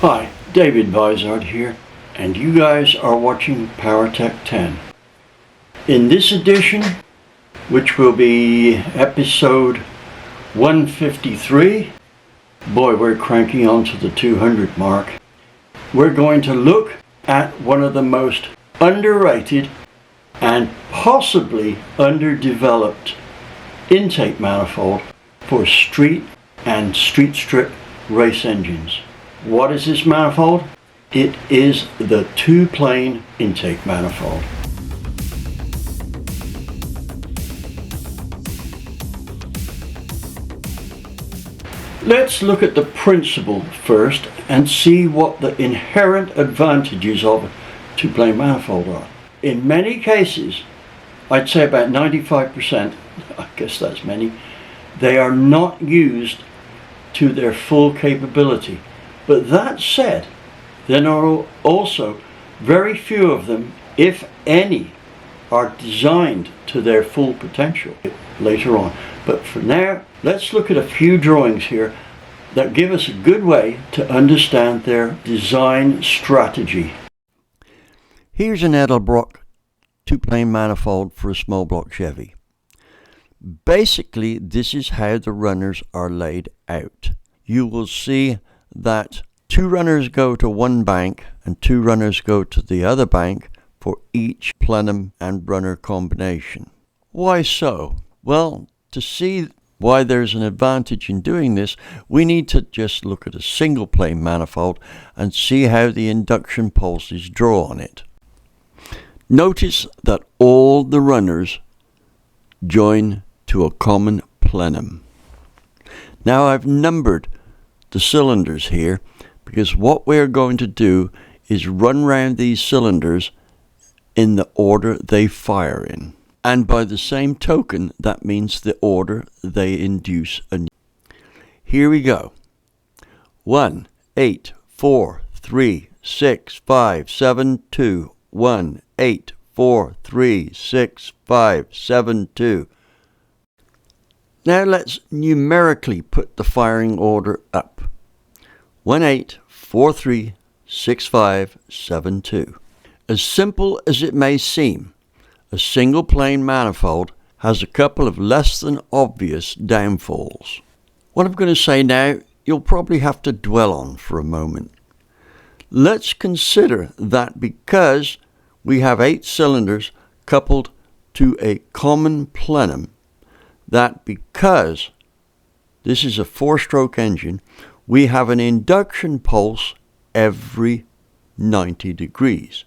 Hi, David Vizard here, and you guys are watching PowerTec 10. In this edition, which will be episode 153, boy, we're cranking on to the 200 mark, we're going to look at one of the most underrated and possibly underdeveloped intake manifold for street and street strip race engines. What is this manifold? It is the two-plane intake manifold. Let's look at the principle first and see what the inherent advantages of a two-plane manifold are. In many cases, I'd say about 95%, I guess that's many, they are not used to their full capability. But that said, there are also very few of them, if any, are designed to their full potential later on. But for now, let's look at a few drawings here that give us a good way to understand their design strategy. Here's an Edelbrock two-plane manifold for a small block Chevy. Basically, this is how the runners are laid out. You will see that two runners go to one bank and two runners go to the other bank for each plenum and runner combination. Why so? Well, to see why there's an advantage in doing this, we need to just look at a single plane manifold and see how the induction pulses draw on it. Notice that all the runners join to a common plenum. Now I've numbered the cylinders here because what we're going to do is run round these cylinders in the order they fire in. And by the same token, that means the order they induce a. Here we go. 1, 8, 4, 3, 6, 5, 7, 2. 1, 8, 4, 3, 6, 5, 7, 2. Now let's numerically put the firing order up. 1, 8, 4, 3, 6, 5, 7, 2. As simple as it may seem, a single plane manifold has a couple of less than obvious downfalls. What I'm going to say now, you'll probably have to dwell on for a moment. Let's consider that because we have 8 cylinders coupled to a common plenum, that because this is a 4-stroke engine, we have an induction pulse every 90 degrees.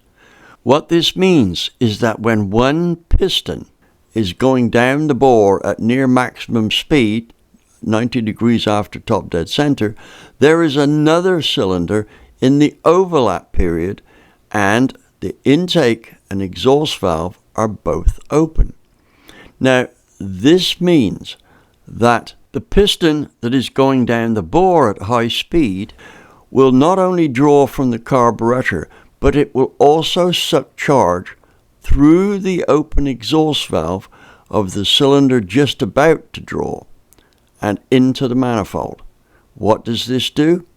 What this means is that when one piston is going down the bore at near maximum speed, 90 degrees after top dead center, there is another cylinder in the overlap period and the intake and exhaust valve are both open. Now, this means that the piston that is going down the bore at high speed will not only draw from the carburetor, but it will also suck charge through the open exhaust valve of the cylinder just about to draw and into the manifold. What does this do?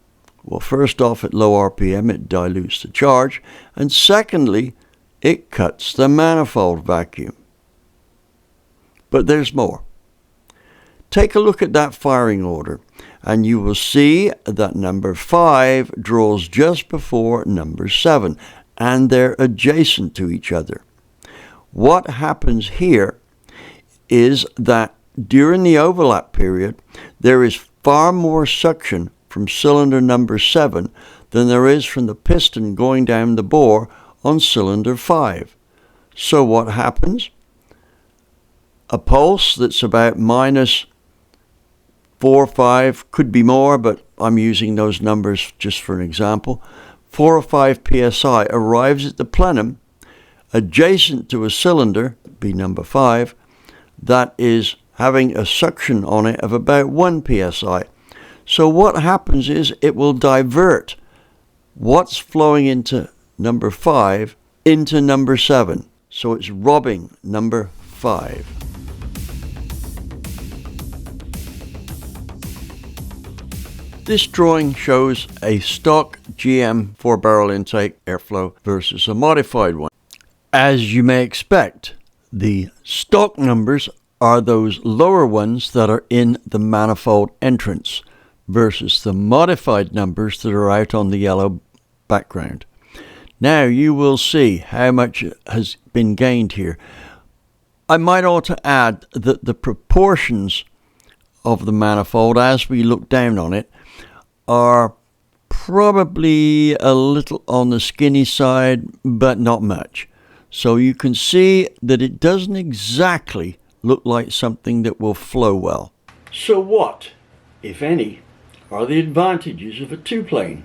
Well, first off, at low RPM, it dilutes the charge, and secondly, it cuts the manifold vacuum. But there's more. Take a look at that firing order, and you will see that number 5 draws just before number 7, and they're adjacent to each other. What happens here is that during the overlap period, there is far more suction from cylinder number 7 than there is from the piston going down the bore on cylinder 5. So what happens? A pulse that's about minus 4 or 5, could be more, but I'm using those numbers just for an example. 4 or 5 psi arrives at the plenum adjacent to a cylinder, be number 5, that is having a suction on it of about 1 psi. So what happens is it will divert what's flowing into number 5 into number 7. So it's robbing number 5. This drawing shows a stock GM 4-barrel intake airflow versus a modified one. As you may expect, the stock numbers are those lower ones that are in the manifold entrance versus the modified numbers that are out on the yellow background. Now you will see how much has been gained here. I might also add that the proportions of the manifold as we look down on it are probably a little on the skinny side, but not much. So you can see that it doesn't exactly look like something that will flow well. So what, if any, are the advantages of a two-plane?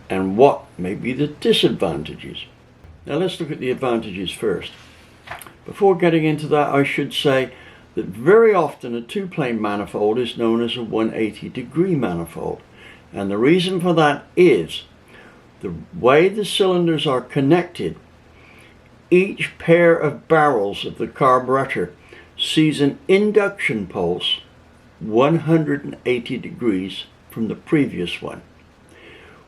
And what may be the disadvantages? Now let's look at the advantages first. Before getting into that, I should say that very often a two-plane manifold is known as a 180-degree manifold. And the reason for that is the way the cylinders are connected. Each pair of barrels of the carburetor sees an induction pulse 180 degrees from the previous one.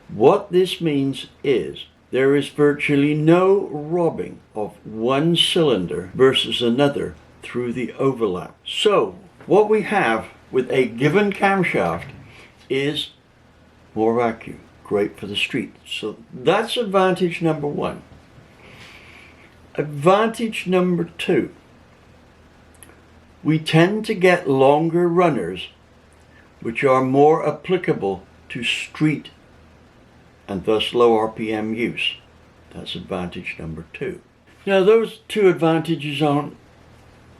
What this means is there is virtually no robbing of one cylinder versus another through the overlap. So what we have with a given camshaft is more vacuum, great for the street. So that's advantage number one. Advantage number two, we tend to get longer runners which are more applicable to street and thus low RPM use. That's advantage number two. Now those two advantages aren't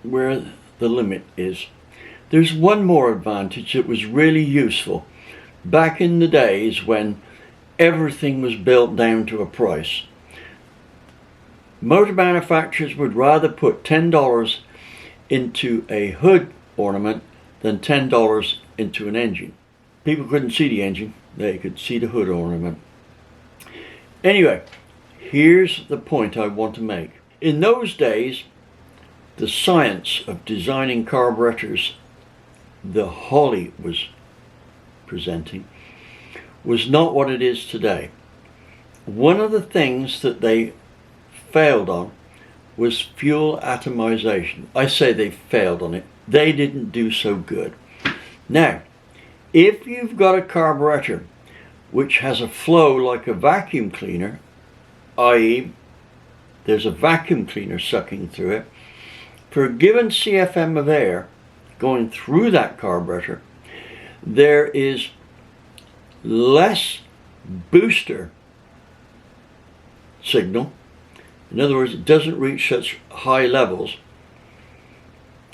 where the limit is. There's one more advantage that was really useful back in the days when everything was built down to a price. Motor manufacturers would rather put $10 into a hood ornament than $10 into an engine. People couldn't see the engine, they could see the hood ornament. Anyway, here's the point I want to make. In those days, the science of designing carburetors, the Holly was presenting, was not what it is today. One of the things that they failed on was fuel atomization. I say they failed on it. They didn't do so good. Now, if you've got a carburetor which has a flow like a vacuum cleaner, i.e. there's a vacuum cleaner sucking through it, for a given CFM of air going through that carburetor, there is less booster signal. In other words, it doesn't reach such high levels.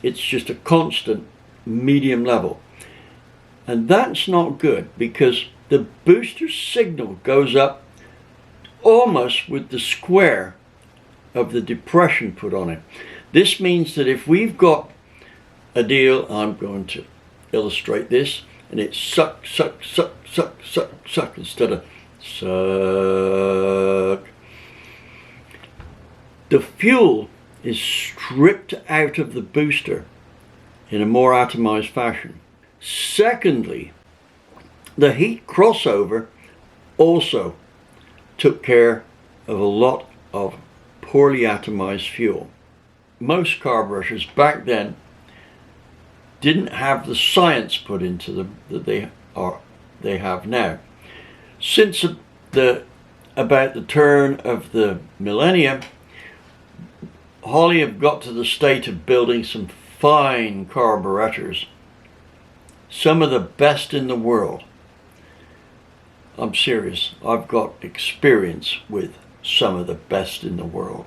It's just a constant medium level. And that's not good because the booster signal goes up almost with the square of the depression put on it. This means that if we've got a deal, I'm going to illustrate this, and it's suck, suck, suck, suck, suck, suck instead of suck. The fuel is stripped out of the booster in a more atomized fashion. Secondly, the heat crossover also took care of a lot of poorly atomized fuel. Most carburetors back then didn't have the science put into them that they have now. Since about the turn of the millennium, Holly have got to the state of building some fine carburetors, some of the best in the world. I'm serious, I've got experience with some of the best in the world.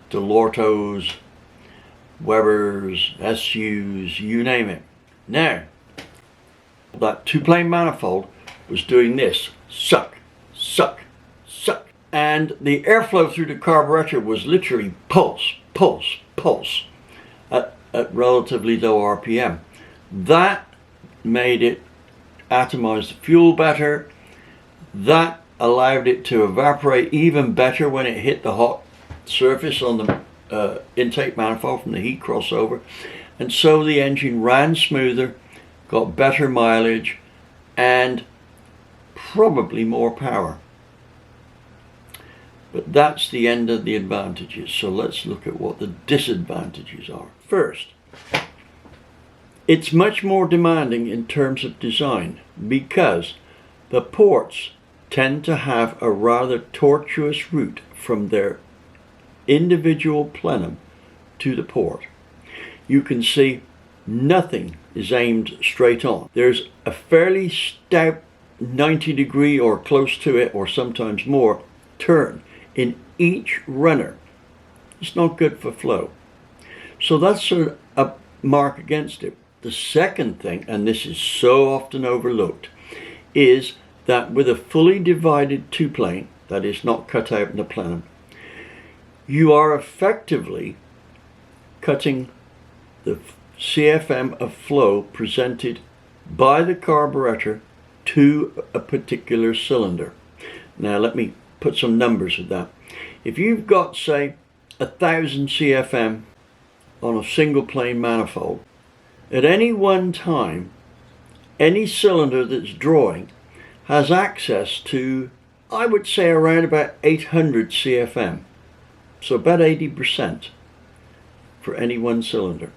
Delortos, Webers, SUs, you name it. Now, that two-plane manifold was doing this, suck, suck, suck. And the airflow through the carburetor was literally pulse, pulse, pulse at relatively low RPM. That made it atomize the fuel better. That allowed it to evaporate even better when it hit the hot surface on the intake manifold from the heat crossover. And so the engine ran smoother, got better mileage, and probably more power. But that's the end of the advantages. So let's look at what the disadvantages are. First, it's much more demanding in terms of design because the ports tend to have a rather tortuous route from their individual plenum to the port. You can see nothing is aimed straight on. There's a fairly stout 90-degree or close to it, or sometimes more, turn in each runner. It's not good for flow. So that's a mark against it. The second thing, and this is so often overlooked, is that with a fully divided two-plane, that is not cut out in the plenum, you are effectively cutting the CFM of flow presented by the carburetor to a particular cylinder. Now let me put some numbers with that. If you've got, say, 1,000 CFM on a single plane manifold, at any one time, any cylinder that's drawing has access to, I would say, around about 800 CFM. So about 80% for any one cylinder.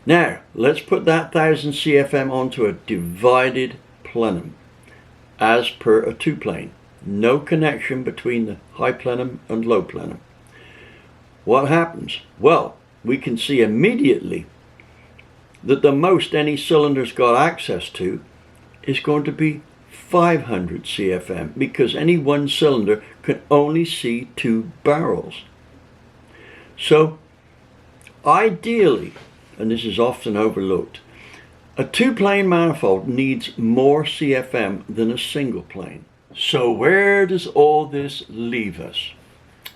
Now, let's put that 1,000 CFM onto a divided plenum as per a two-plane. No connection between the high plenum and low plenum. What happens? Well, we can see immediately that the most any cylinder's got access to is going to be 500 CFM because any one cylinder can only see two barrels. So, ideally, and this is often overlooked, a two-plane manifold needs more CFM than a single plane. So where does all this leave us?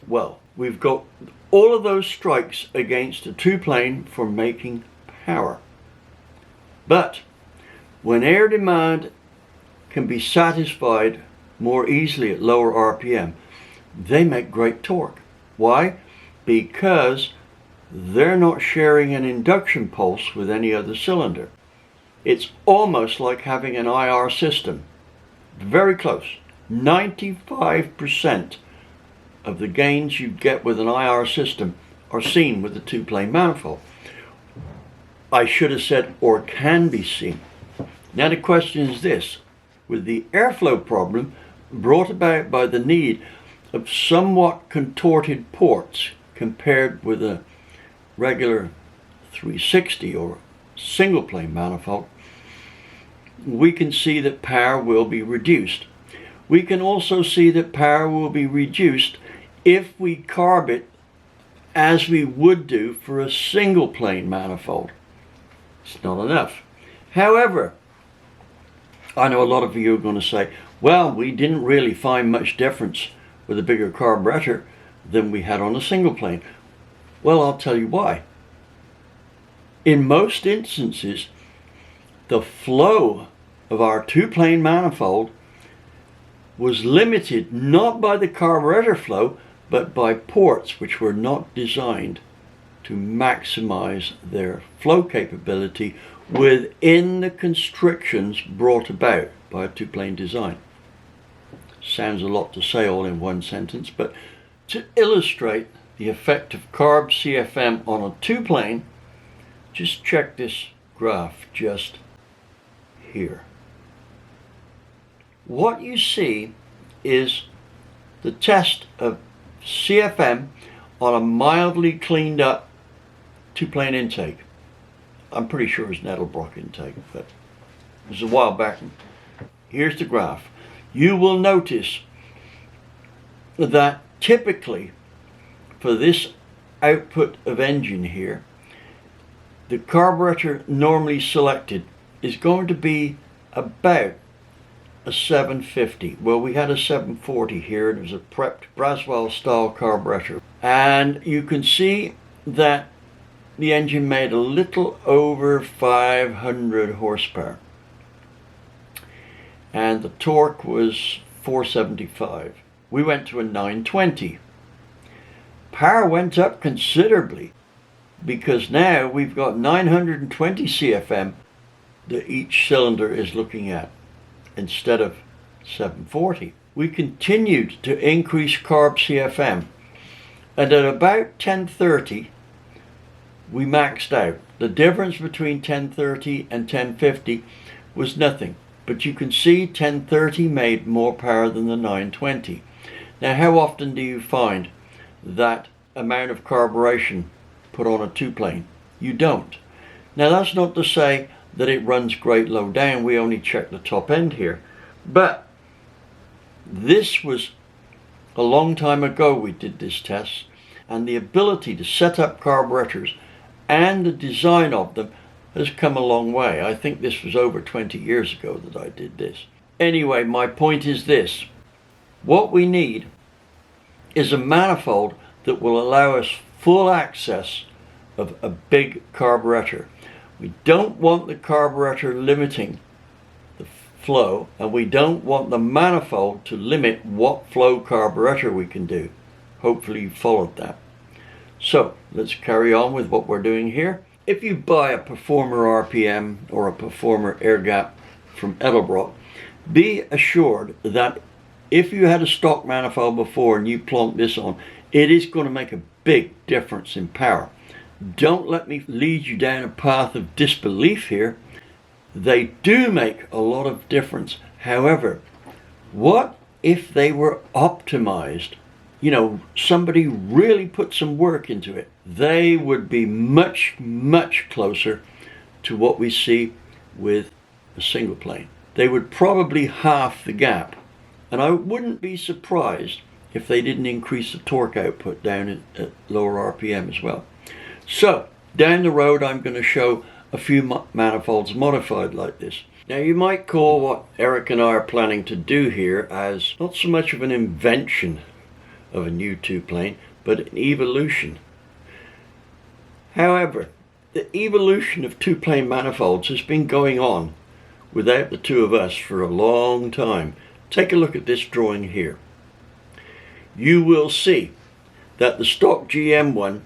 Well, we've got all of those strikes against a two-plane for making power. But when air demand can be satisfied more easily at lower RPM, they make great torque. Why? Because they're not sharing an induction pulse with any other cylinder. It's almost like having an IR system. Very close. 95% of the gains you get with an IR system are seen with the two-plane manifold. I should have said, or can be seen. Now the question is this. With the airflow problem brought about by the need of somewhat contorted ports compared with a regular 360 or single plane manifold, we can see that power will be reduced. We can also see that power will be reduced if we carb it as we would do for a single plane manifold. It's not enough. However, I know a lot of you are going to say, well, we didn't really find much difference with a bigger carburetor than we had on a single plane. Well, I'll tell you why. In most instances, the flow of our two-plane manifold was limited not by the carburetor flow, but by ports which were not designed to maximize their flow capability within the constrictions brought about by a two-plane design. Sounds a lot to say all in one sentence, but to illustrate the effect of carb CFM on a two-plane, just check this graph just here. What you see is the test of CFM on a mildly cleaned up two-plane intake. I'm pretty sure it's an Edelbrock intake, but it was a while back. Here's the graph. You will notice that typically for this output of engine here, the carburetor normally selected is going to be about a 750. Well, we had a 740 here, and it was a prepped Braswell style carburetor. And you can see that the engine made a little over 500 horsepower. And the torque was 475. We went to a 920. Power went up considerably because now we've got 920 CFM that each cylinder is looking at. instead of 740. We continued to increase carb CFM, and at about 1030 we maxed out. The difference between 1030 and 1050 was nothing, but you can see 1030 made more power than the 920. Now, how often do you find that amount of carburation put on a two-plane? You don't. Now, that's not to say that it runs great low down. We only check the top end here. But this was a long time ago we did this test, and the ability to set up carburetors and the design of them has come a long way. I think this was over 20 years ago that I did this. Anyway, my point is this. What we need is a manifold that will allow us full access of a big carburetor. We don't want the carburetor limiting the flow, and we don't want the manifold to limit what flow carburetor we can do. Hopefully you followed that. So let's carry on with what we're doing here. If you buy a Performer RPM or a Performer air gap from Edelbrock, be assured that if you had a stock manifold before and you plonk this on, it is going to make a big difference in power. Don't let me lead you down a path of disbelief here. They do make a lot of difference. However, what if they were optimized? You know, somebody really put some work into it. They would be much, much closer to what we see with a single plane. They would probably half the gap. And I wouldn't be surprised if they didn't increase the torque output down at lower RPM as well. So, down the road I'm going to show a few manifolds modified like this. Now, you might call what Eric and I are planning to do here as not so much of an invention of a new two-plane, but an evolution. However, the evolution of two-plane manifolds has been going on without the two of us for a long time. Take a look at this drawing here. You will see that the stock GM one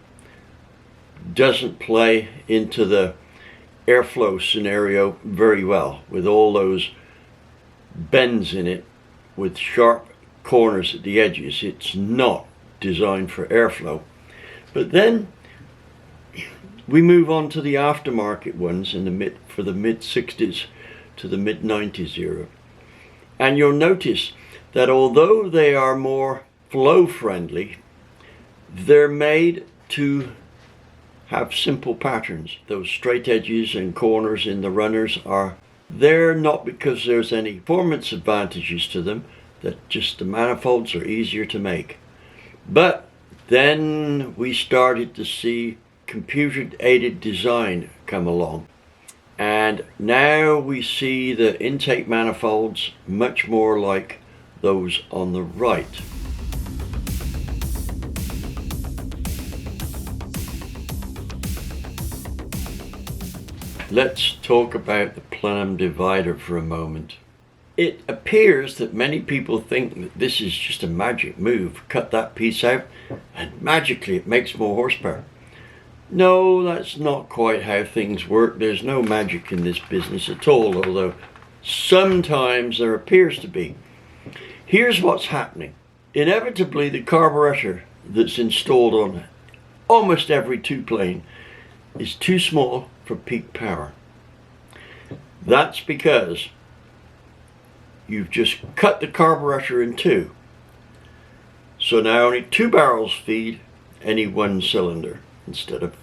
doesn't play into the airflow scenario very well, with all those bends in it with sharp corners at the edges. It's not designed for airflow. But then we move on to the aftermarket ones in the mid 60s to the mid 90s era, and you'll notice that although they are more flow friendly, they're made to have simple patterns. Those straight edges and corners in the runners are there not because there's any performance advantages to them, that just the manifolds are easier to make. But then we started to see computer-aided design come along, and now we see the intake manifolds much more like those on the right. Let's talk about the Plenum divider for a moment. It appears that many people think that this is just a magic move. Cut that piece out and magically it makes more horsepower. No, that's not quite how things work. There's no magic in this business at all, although sometimes there appears to be. Here's what's happening. Inevitably, the carburetor that's installed on almost every two-plane is too small for peak power. That's because you've just cut the carburetor in two. So now only two barrels feed any one cylinder instead of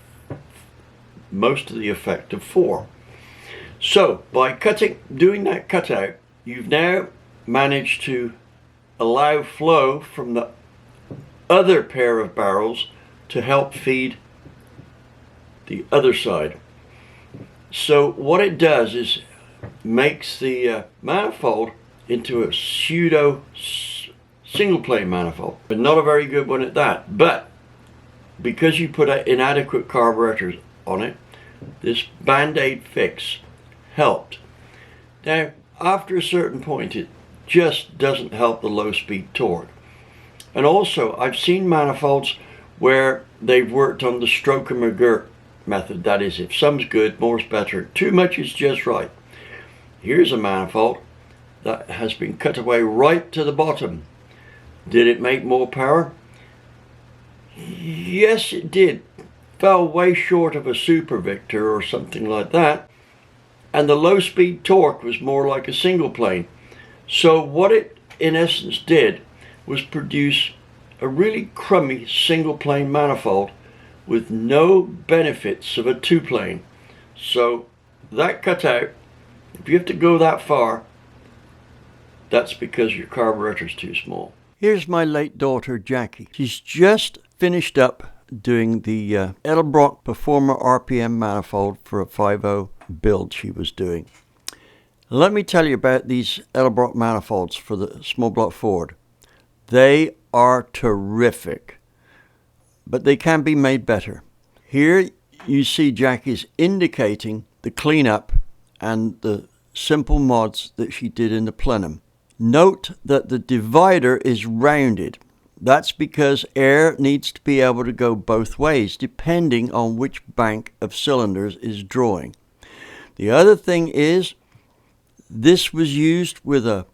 most of the effect of four. So by doing that cutout, you've now managed to allow flow from the other pair of barrels to help feed the other side. So what it does is makes the manifold into a pseudo single plane manifold, but not a very good one at that. But because you put inadequate carburetors on it, this band-aid fix helped. Now, after a certain point, it just doesn't help the low-speed torque. And also, I've seen manifolds where they've worked on the stroke and McGirt method. That is, if some's good, more's better. Too much is just right. Here's a manifold that has been cut away right to the bottom. Did it make more power? Yes, it did. Fell way short of a Super Victor or something like that. And the low speed torque was more like a single plane. So what it in essence did was produce a really crummy single plane manifold with no benefits of a two plane. So that cut out, if you have to go that far, that's because your carburetor's too small. Here's my late daughter Jackie. She's just finished up doing the Edelbrock Performer RPM manifold for a 5.0 build she was doing. Let me tell you about these Edelbrock manifolds for the small block Ford. They are terrific, but they can be made better. Here you see Jackie's indicating the cleanup and the simple mods that she did in the Plenum. Note that the divider is rounded. That's because air needs to be able to go both ways depending on which bank of cylinders is drawing. The other thing is, this was used with a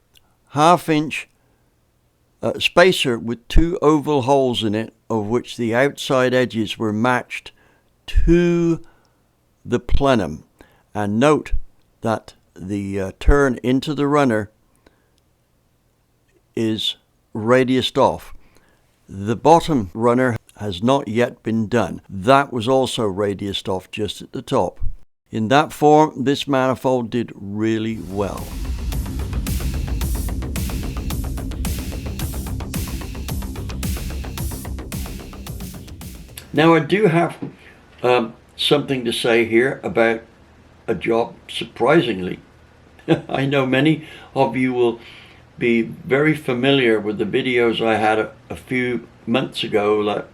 1/2 inch spacer with 2 oval holes in it, of which the outside edges were matched to the Plenum. And note that the turn into the runner is radiused off. The bottom runner has not yet been done. That was also radiused off just at the top. In that form, this manifold did really well. Now I do have something to say here about a job, surprisingly. I know many of you will be very familiar with the videos I had a few months ago, like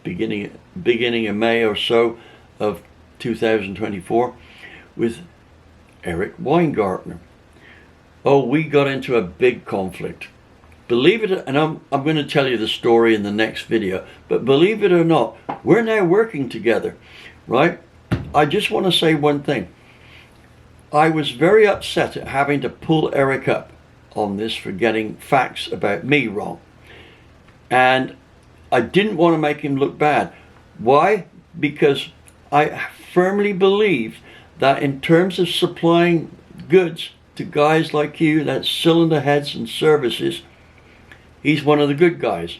beginning of May or so of 2024, with Eric Weingartner. Oh, we got into a big conflict. Believe it, and I'm going to tell you the story in the next video, but believe it or not, we're now working together, right? I just want to say one thing. I was very upset at having to pull Eric up on this for getting facts about me wrong. And I didn't want to make him look bad. Why? Because I firmly believe that in terms of supplying goods to guys like you, that's cylinder heads and services, he's one of the good guys.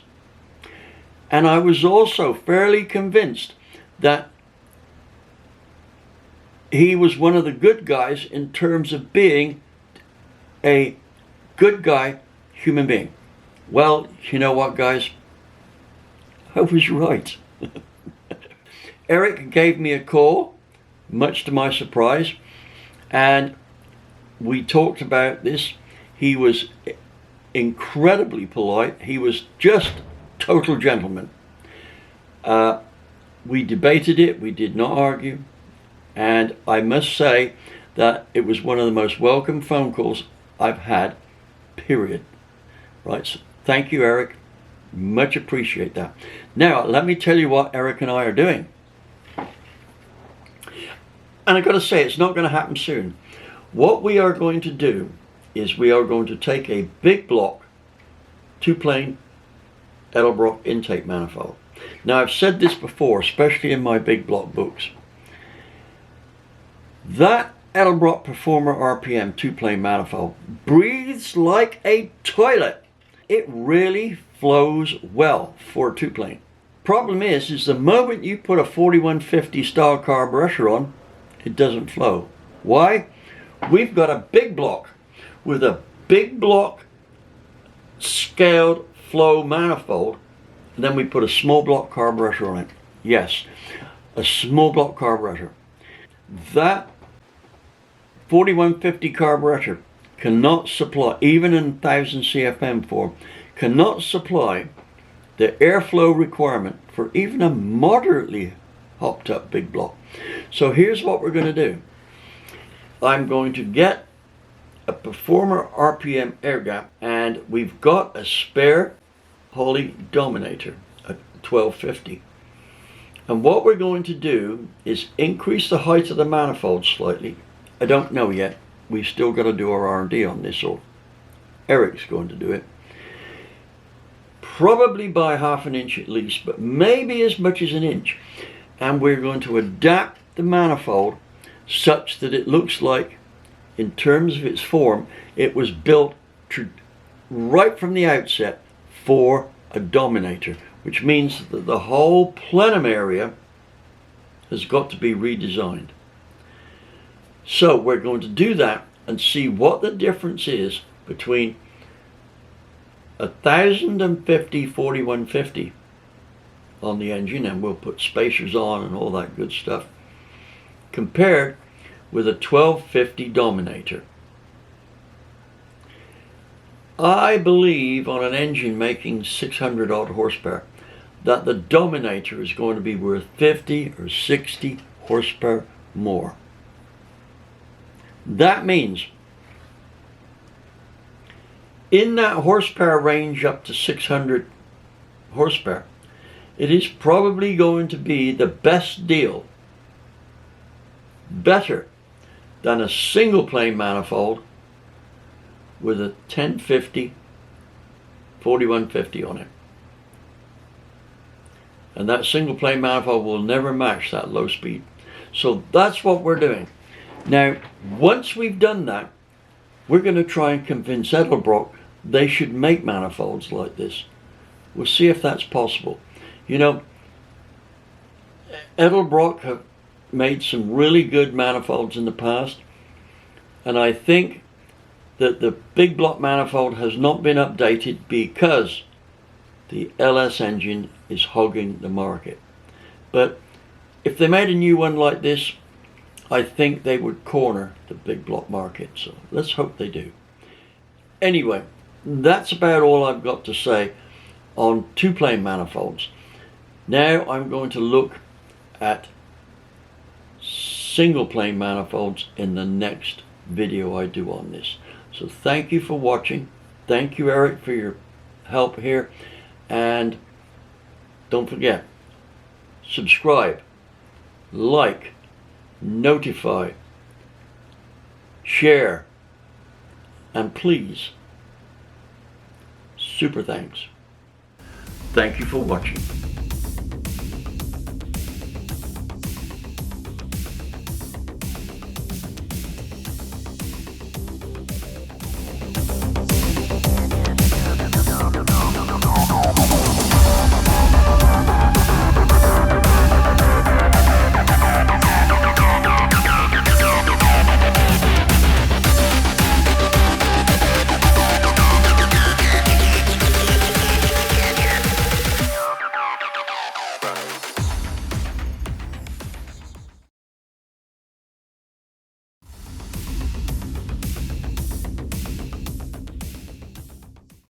And I was also fairly convinced that he was one of the good guys in terms of being a good guy human being. Well, you know what, guys? I was right. Eric gave me a call, much to my surprise, and we talked about this. He was incredibly polite. He was just total gentleman. We debated it. We did not argue. And I must say that it was one of the most welcome phone calls I've had, period. Right, so thank you, Eric. Much appreciate that. Now, let me tell you what Eric and I are doing. And I've got to say, it's not going to happen soon. What we are going to do is we are going to take a big block, 2-plane Edelbrock intake manifold. Now, I've said this before, especially in my big block books. That Edelbrock Performer RPM 2-plane manifold breathes like a toilet. It really flows well for a 2-plane. Problem is the moment you put a 4150 style carburetor on, it doesn't flow. Why? We've got a big block with a big block scaled flow manifold, and then we put a small block carburetor on it. Yes, a small block carburetor. That 4150 carburetor cannot supply, even in 1000 CFM form, cannot supply the airflow requirement for even a moderately hopped up big block. So here's what we're going to do. I'm going to get a Performer RPM air gap, and we've got a spare Holley Dominator at 1250. And what we're going to do is increase the height of the manifold slightly. I don't know yet. we've still got to do our R&D on this, or Eric's going to do it. Probably by 1/2 inch at least, but maybe as much as 1 inch. And we're going to adapt the manifold such that it looks like, in terms of its form, it was built right from the outset for a dominator, which means that the whole plenum area has got to be redesigned. So we're going to do that and see what the difference is between 1050 4150 on the engine, and we'll put spacers on and all that good stuff, compared with a 1250 dominator. I believe on an engine making 600 odd horsepower that the dominator is going to be worth 50 or 60 horsepower more. That means in that horsepower range up to 600 horsepower, it is probably going to be the best deal, better than a single plane manifold with a 1050 4150 on it. And that single plane manifold will never match that low speed. So that's what we're doing. Now, once we've done that, we're going to try and convince Edelbrock they should make manifolds like this. We'll see if that's possible. You know, Edelbrock have made some really good manifolds in the past, and I think that the big block manifold has not been updated because the LS engine is hogging the market. But if they made a new one like this, I think they would corner the big block market. So let's hope they do. Anyway, that's about all I've got to say on two plane manifolds. Now I'm going to look at single plane manifolds in the next video I do on this. So thank you for watching. Thank you, Eric, for your help here. And don't forget, subscribe, like, notify, share, and please, super thanks. Thank you for watching.